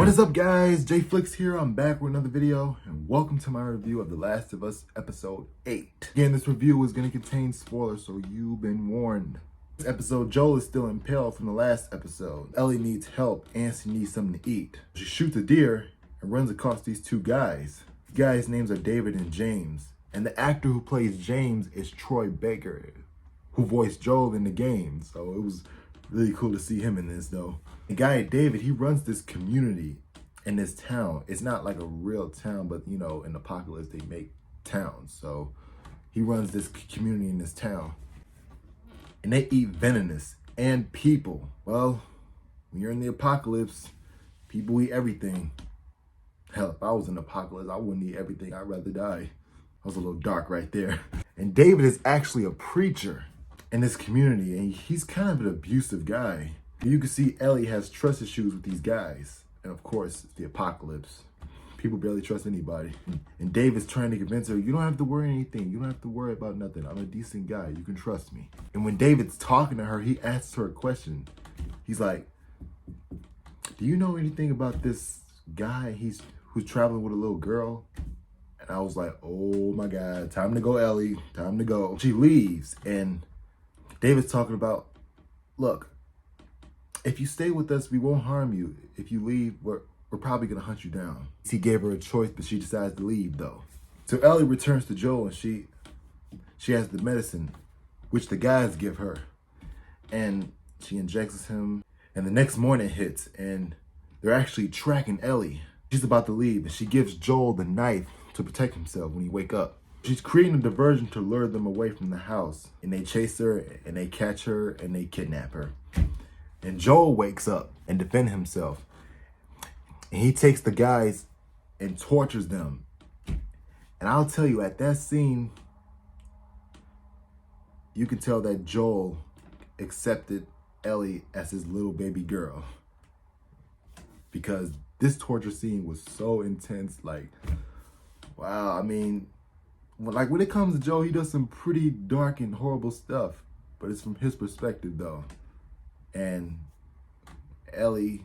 What is up, guys? Jay Flicks here. I'm back with another video, and welcome to my review of The Last of Us episode 8. Again, this review is going to contain spoilers, so you've been warned. This episode, Joel is still impaled from the last episode. Ellie needs help, and she needs something to eat. She shoots a deer and runs across these two guys. The guys' names are David and James, and the actor who plays James is Troy Baker, who voiced Joel in the game. So it was really cool to see him in this, though. The guy, David, he runs this community in this town. It's not like a real town, but you know, in Apocalypse, they make towns. So he runs this community in this town. And they eat venomous and people. Well, when you're in the Apocalypse, people eat everything. Hell, if I was in the Apocalypse, I wouldn't eat everything. I'd rather die. I was a little dark right there. And David is actually a preacher in this community, and he's kind of an abusive guy. You can see Ellie has trust issues with these guys. And of course, it's the Apocalypse. People barely trust anybody. And David's trying to convince her, you don't have to worry anything. You don't have to worry about nothing. I'm a decent guy. You can trust me. And when David's talking to her, he asks her a question. He's like, do you know anything about this guy who's traveling with a little girl? And I was like, oh my God, time to go, Ellie. Time to go. She leaves, and David's talking about, look, if you stay with us, we won't harm you. If you leave, we're probably gonna hunt you down. He gave her a choice, but she decides to leave though. So Ellie returns to Joel, and she has the medicine, which the guys give her. And she injects him, and the next morning hits, and they're actually tracking Ellie. She's about to leave, and she gives Joel the knife to protect himself when he wake up. She's creating a diversion to lure them away from the house. And they chase her, and they catch her, and they kidnap her. And Joel wakes up and defends himself. And he takes the guys and tortures them. And I'll tell you, at that scene, you can tell that Joel accepted Ellie as his little baby girl. Because this torture scene was so intense. Like, wow, I mean, like when it comes to Joel, he does some pretty dark and horrible stuff. But it's from his perspective, though. And Ellie,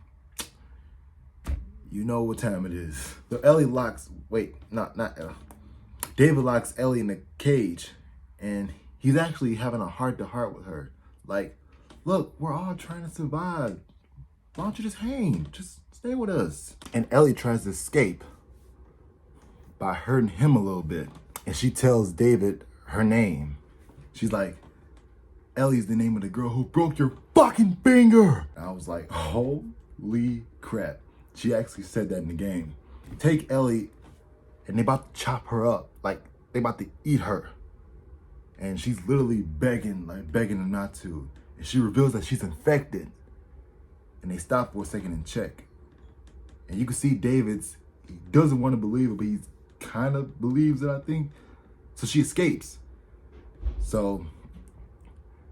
you know what time it is. So Ellie locks, David locks Ellie in a cage, and he's actually having a heart-to-heart with her. Like, look, we're all trying to survive. Why don't you just hang? Just stay with us. And Ellie tries to escape by hurting him a little bit. And she tells David her name. She's like, Ellie's the name of the girl who broke your fucking finger. And I was like, holy crap. She actually said that in the game. Take Ellie, and they about to chop her up. Like, they about to eat her. And she's literally begging them not to. And she reveals that she's infected. And they stop for a second and check. And you can see he doesn't want to believe it, but he kind of believes it, I think. So she escapes. So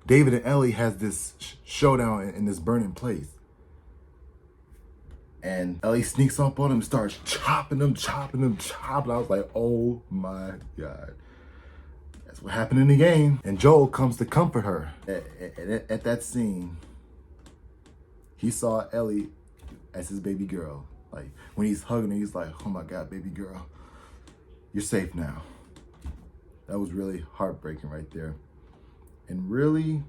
David and Ellie has this showdown in this burning place. And Ellie sneaks up on him and starts chopping him. I was like, oh my God. That's what happened in the game. And Joel comes to comfort her. At that scene, he saw Ellie as his baby girl. Like, when he's hugging her, he's like, oh my God, baby girl, you're safe now. That was really heartbreaking right there. And really,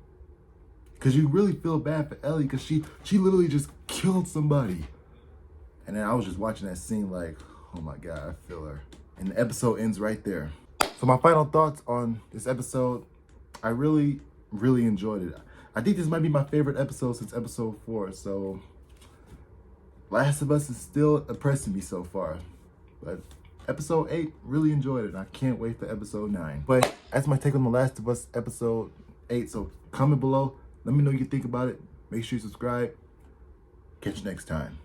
because you really feel bad for Ellie, because she literally just killed somebody. And then I was just watching that scene like, oh my God, I feel her. And the episode ends right there. So my final thoughts on this episode, I really, really enjoyed it. I think this might be my favorite episode since episode 4. So Last of Us is still impressing me so far. But episode 8, really enjoyed it. I can't wait for episode 9. But that's my take on The Last of Us episode 8. So comment below. Let me know what you think about it. Make sure you subscribe. Catch you next time.